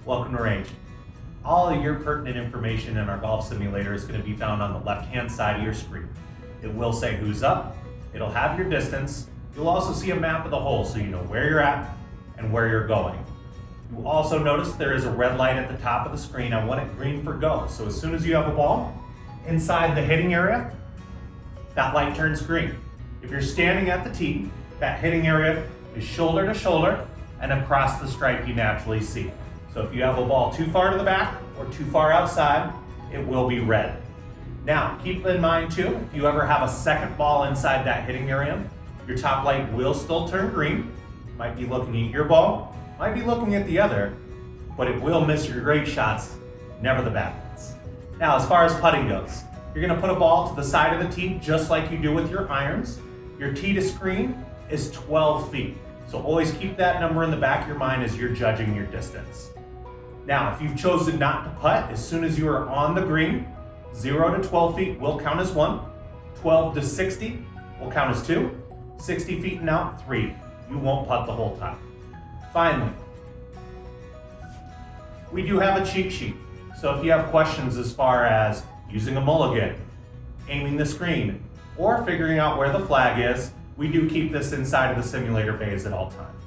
Welcome to Range. All of your pertinent information in our golf simulator is going to be found on the left-hand side of your screen. It will say who's up, it'll have your distance, you'll also see a map of the hole so you know where you're at and where you're going. You'll also notice there is a red light at the top of the screen. I want it green for go. So as soon as you have a ball inside the hitting area, that light turns green. If you're standing at the tee, that hitting area is shoulder to shoulder and across the stripe you naturally see. So if you have a ball too far to the back or too far outside, it will be red. Now, keep in mind too, if you ever have a second ball inside that hitting area, your top light will still turn green. Might be looking at your ball, might be looking at the other, but it will miss your great shots, never the bad ones. Now, as far as putting goes, you're gonna put a ball to the side of the tee just like you do with your irons. Your tee to screen is 12 feet. So always keep that number in the back of your mind as you're judging your distance. Now, if you've chosen not to putt, as soon as you are on the green, 0 to 12 feet will count as 1, 12 to 60 will count as 2, 60 feet and out, 3. You won't putt the whole time. Finally, we do have a cheat sheet. So if you have questions as far as using a mulligan, aiming the screen, or figuring out where the flag is, we do keep this inside of the simulator bays at all times.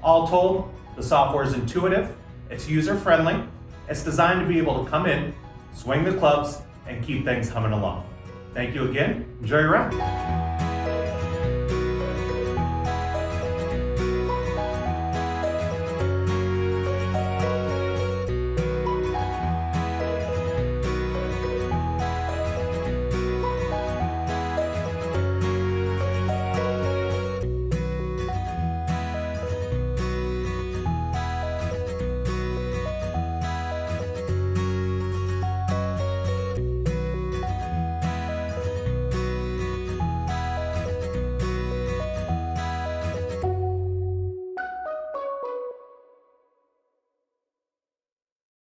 All told, the software is intuitive, it's user-friendly, it's designed to be able to come in, swing the clubs, and keep things humming along. Thank you again, enjoy your round.